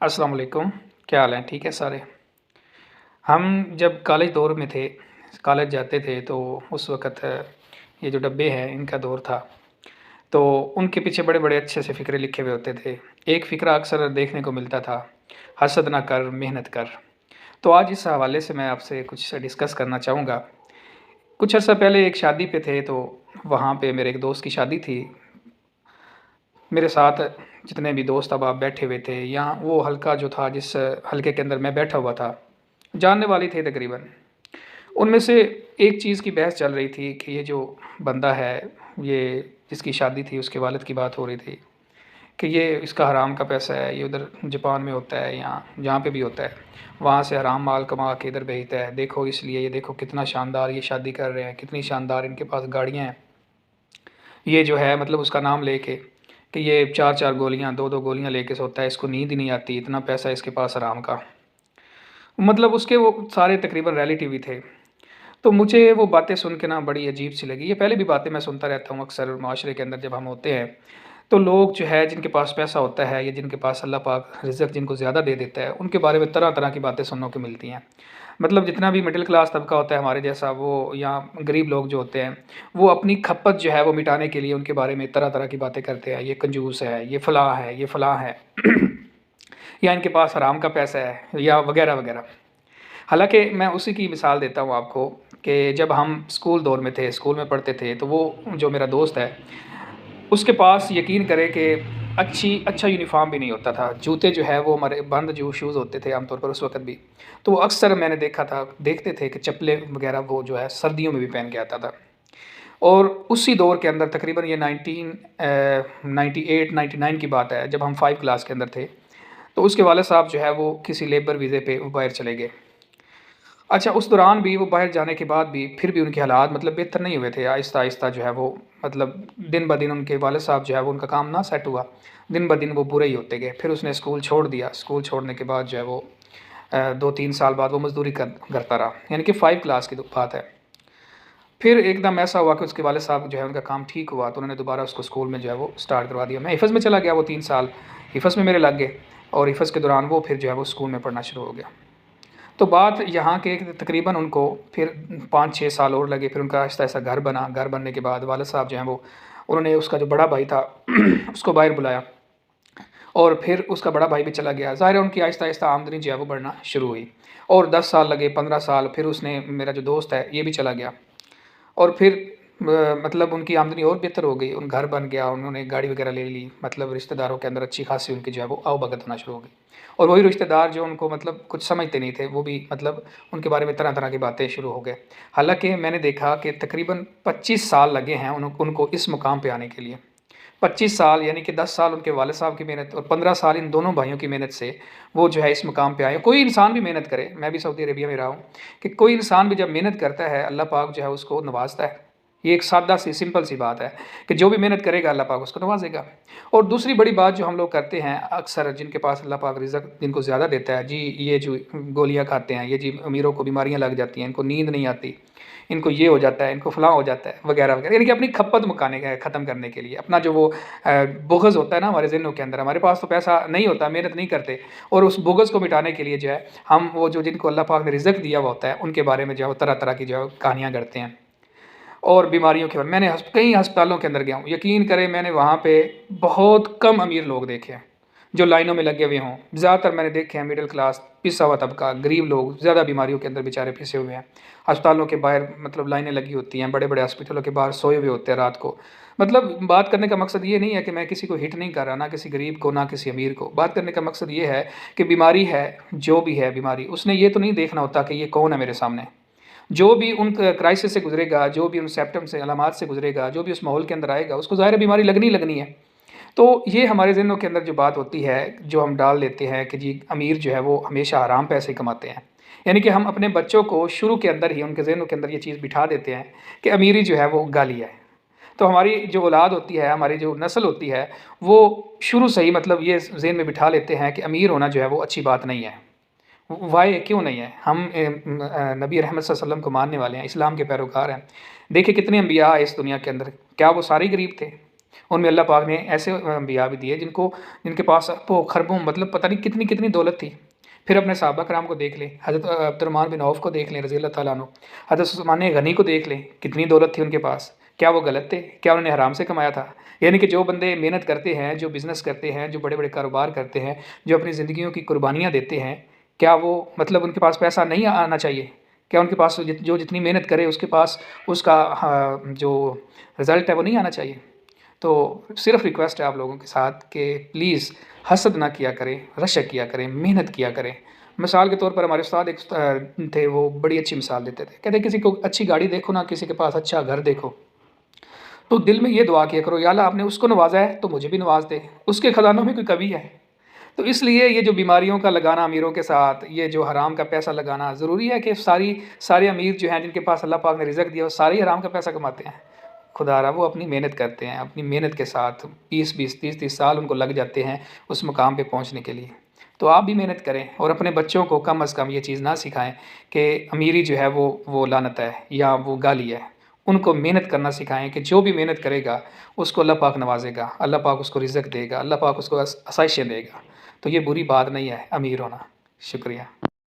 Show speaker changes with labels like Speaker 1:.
Speaker 1: अस्सलाम वालेकुम। क्या हाल है? ठीक है सारे? हम जब कॉलेज दौर में थे, कॉलेज जाते थे तो उस वक़्त ये जो डब्बे हैं इनका दौर था। तो उनके पीछे बड़े-बड़े अच्छे से फ़िक्रे लिखे हुए होते थे। एक फ़िक्रा अक्सर देखने को मिलता था, हसद ना कर, मेहनत कर। तो आज इस हवाले से मैं आपसे कुछ डिस्कस करना चाहूँगा। कुछ अर्सा पहले एक शादी पे थे तो वहाँ पे मेरे एक दोस्त की शादी थी। मेरे साथ जितने भी दोस्त अहबाब बैठे हुए थे या वो हलका जो था जिस हलके के अंदर मैं बैठा हुआ था, जानने वाले थे तकरीबन। उनमें से एक चीज़ की बहस चल रही थी कि ये जो बंदा है, ये जिसकी शादी थी उसके वालिद की बात हो रही थी कि ये इसका हराम का पैसा है, ये उधर जापान में होता है या जहाँ पे भी होता है, वहाँ से हराम माल कमा के इधर भेजता है। देखो इसलिए ये देखो कितना शानदार ये शादी कर रहे हैं, कितनी शानदार इनके पास गाड़ियाँ हैं। ये जो है मतलब उसका नाम लेके कि ये 4-4 गोलियाँ, 2-2 गोलियाँ लेके सोता है, इसको नींद ही नहीं आती, इतना पैसा इसके पास हराम का। मतलब उसके वो सारे तकरीबन रिलेटिव ही थे। तो मुझे वो बातें सुन के ना बड़ी अजीब-सी लगी। ये पहले भी बातें मैं सुनता रहता हूँ अक्सर माशरे के अंदर जब हम होते हैं, तो लोग जो है जिनके पास पैसा होता है या जिनके पास अल्लाह पाक रिज़्क़ जिनको ज़्यादा दे देता है, उनके बारे में तरह-तरह की बातें सुनने को मिलती हैं। मतलब जितना भी मिडिल क्लास तबका होता है हमारे जैसा वो या गरीब लोग जो होते हैं, वो अपनी खपत जो है वो मिटाने के लिए उनके बारे में तरह-तरह की बातें करते हैं। ये कंजूस है, ये फलाँ है, ये फलाँ है या इनके पास हराम का पैसा है या वग़ैरह-वग़ैरह। हालाँकि मैं उसी की मिसाल देता हूँ आपको कि जब हम स्कूल दौर में थे, स्कूल में पढ़ते थे, तो वो जो मेरा दोस्त है, उसके पास यकीन करें कि अच्छा यूनिफ़ॉर्म भी नहीं होता था। जूते जो है वो हमारे बंद जो शूज़ होते थे आम तौर पर उस वक़्त भी। तो वो अक्सर मैंने देखते थे कि चप्पलें वग़ैरह वो जो है सर्दियों में भी पहन के आता था। और उसी दौर के अंदर तकरीबन ये 98-99 की बात है, जब हम 5 क्लास के अंदर थे। तो उसके वालिद साहब जो है वो किसी लेबर वीज़े पे वो बाहर चले गए। अच्छा, उस दौरान भी वो बाहर जाने के बाद भी फिर भी उनके हालात मतलब बेहतर नहीं हुए थे। आहिस्ता-आहिस्ता जो है वो मतलब दिन-ब-दिन उनके वालिद साहब जो है वो उनका काम ना सेट हुआ। दिन-ब-दिन वो बुरे ही होते गए। फिर उसने स्कूल छोड़ दिया। स्कूल छोड़ने के बाद जो है वो 2-3 साल बाद वो मज़दूरी करता रहा। यानी कि 5 क्लास की तो बात है। फिर एकदम ऐसा हुआ कि उसके वालिद साहब जो है उनका काम ठीक हुआ तो उन्होंने दोबारा उसको स्कूल में जो है वो स्टार्ट करवा दिया। मैं हिफ़्ज़ में चला गया वो 3 साल, हिफ़्ज़ में मेरे लग गए और हिफ़्ज़ के दौरान वो फिर जो है वो स्कूल में पढ़ना शुरू हो गया। तो बात यहाँ के तकरीबन उनको फिर 5-6 साल और लगे, फिर उनका आहिस्ता-आहिस्ता घर बना। घर बनने के बाद वालिद साहब जो हैं वो उन्होंने उसका जो बड़ा भाई था उसको बाहर बुलाया और फिर उसका बड़ा भाई भी चला गया। ज़ाहिर है उनकी आहिस्ता-आहिस्ता आमदनी जो है वो बढ़ना शुरू हुई और 10 साल लगे, 15 साल, फिर उसने मेरा जो दोस्त है ये भी चला गया और फिर मतलब उनकी आमदनी और बेहतर हो गई, उन घर बन गया, उन्होंने गाड़ी वगैरह ले ली, मतलब रिश्तेदारों के अंदर अच्छी खासी उनकी जो है वो आवभगत होना शुरू हो गई। और वही रिश्तेदार जो उनको मतलब कुछ समझते नहीं थे, वो भी मतलब उनके बारे में तरह-तरह की बातें शुरू हो गए। हालाँकि मैंने देखा कि तकरीबन 25 साल लगे हैं उनको इस मुकाम पे आने के लिए। 25 साल यानी कि 10 साल उनके वालिद साहब की मेहनत और 15 साल इन दोनों भाइयों की मेहनत से वो जो है इस मुकाम पे आए। कोई इंसान भी मेहनत करे, मैं भी सऊदी अरेबिया में रहा हूँ, कि कोई इंसान भी जब मेहनत करता है, अल्लाह पाक जो है उसको नवाज़ता है। ये एक सादा सी सिंपल सी बात है कि जो भी मेहनत करेगा अल्लाह पाक उसको नवाज़ेगा। और दूसरी बड़ी बात जो हम लोग करते हैं अक्सर जिनके पास अल्लाह पाक रिज़्क़ जिनको ज़्यादा देता है, जी ये जो गोलियाँ खाते हैं, ये जी अमीरों को बीमारियाँ लग जाती हैं, इनको नींद नहीं आती, इनको ये हो जाता है, इनको फलाँ हो जाता है, वगैरह-वगैरह। यानी कि अपनी खपत मुकाने का ख़त्म करने के लिए, अपना जो वो बुग़्ज़ होता है ना हमारे ज़हनों के अंदर, हमारे पास तो पैसा नहीं होता, मेहनत नहीं करते और उस बुग़्ज़ को मिटाने के लिए जो है, हम वो जो जिनको अल्लाह पाक ने रिज़्क़ दिया हुआ होता है, उनके बारे में जो है वो तरह-तरह की जो है कहानियाँ गढ़ते हैं। और बीमारियों के बारे में मैंने कई अस्पतालों के अंदर गया हूँ, यकीन करें मैंने वहाँ पे बहुत कम अमीर लोग देखे हैं, जो लाइनों में लगे हुए हों। ज़्यादातर मैंने देखे हैं मिडल क्लास, पिसा हुआ तबका, गरीब लोग, ज़्यादा बीमारियों के अंदर बेचारे फँसे हुए हैं। अस्पतालों के बाहर मतलब लाइनें लगी होती हैं, बड़े-बड़े हॉस्पिटलों के बाहर सोए हुए होते हैं रात को। मतलब बात करने का मकसद ये नहीं है कि मैं किसी को हिट नहीं कर रहा, ना किसी गरीब को, ना किसी अमीर को। बात करने का मकसद ये है कि बीमारी है, जो भी है बीमारी, उसने ये तो नहीं देखना होता कि ये कौन है मेरे सामने। जो भी उन क्राइसिस से गुज़रेगा, जो भी उन सिम्पटम से, अलामात से गुज़रेगा, जो भी उस माहौल के अंदर आएगा, उसको ज़ाहिर है बीमारी लगनी ही लगनी है। तो ये हमारे ज़हनों के अंदर जो बात होती है, जो हम डाल देते हैं कि जी अमीर जो है वो हमेशा हराम पैसे कमाते हैं। यानी कि हम अपने बच्चों को शुरू के अंदर ही उनके ज़हनों के अंदर ये चीज़ बिठा देते हैं कि अमीरी जो है वो गाली है। तो हमारी जो औलाद होती है, हमारी जो नस्ल होती है, वो शुरू से ही मतलब ये ज़हन में बिठा लेते हैं कि अमीर होना जो है वो अच्छी बात नहीं है। वाई क्यों नहीं है? हम नबी रहमत सल्लल्लाहु अलैहि वसल्लम को मानने वाले हैं, इस्लाम के पैरोकार हैं। देखिए कितने अंबिया आए इस दुनिया के अंदर, क्या वो सारे गरीब थे? उनमें अल्लाह पाक ने ऐसे अम्बिया भी दिए जिनके पास वो खरबों मतलब पता नहीं कितनी कितनी दौलत थी। फिर अपने सहाबा कराम को देख लें, हज़रत अब्दुर्रहमान बिन औफ़ को देख लें रज़ी अल्लाह तआला अन्हु, हज़रत उस्मान गनी को देख लें, कितनी दौलत थी उनके पास। क्या वो गलत थे? क्या उन्होंने हराम से कमाया था? यानी कि जो बंदे मेहनत करते हैं, जो बिज़नेस करते हैं, जो बड़े-बड़े कारोबार करते हैं, जो अपनी ज़िंदगियों की कुर्बानियाँ देते हैं, क्या वो मतलब उनके पास पैसा नहीं आना चाहिए? क्या उनके पास जो जितनी मेहनत करे उसके पास उसका जो रिज़ल्ट है वो नहीं आना चाहिए? तो सिर्फ़ रिक्वेस्ट है आप लोगों के साथ कि प्लीज़ हसद ना किया करें, रशक किया करें, मेहनत किया करें। मिसाल के तौर पर हमारे उस्ताद एक थे, वो बड़ी अच्छी मिसाल देते थे। कहते किसी को अच्छी गाड़ी देखो ना, किसी के पास अच्छा घर देखो, तो दिल में ये दुआ किया करो, या अल्लाह आपने उसको नवाज़ा है तो मुझे भी नवाज़ दे, उसके ख़ज़ानों में कोई कमी है। तो इसलिए ये जो बीमारियों का लगाना अमीरों के साथ, ये जो हराम का पैसा लगाना, ज़रूरी है कि सारे अमीर जो हैं जिनके पास अल्लाह पाक ने रिज़्क दिया, वो सारे ही हराम का पैसा कमाते हैं? खुदारा वो अपनी मेहनत करते हैं, अपनी मेहनत के साथ 20-20, 30-30 साल उनको लग जाते हैं उस मुकाम पे पहुंचने के लिए। तो आप भी मेहनत करें और अपने बच्चों को कम अज़ कम ये चीज़ ना सिखाएं कि अमीरी जो है वो लानत है या वो गाली है। उनको मेहनत करना सिखाएं कि जो भी मेहनत करेगा उसको अल्लाह पाक नवाज़ेगा, अल्लाह पाक उसको रिज़्क देगा, अल्लाह पाक उसको आसाइशें देगा। तो ये बुरी बात नहीं है अमीर होना। शुक्रिया।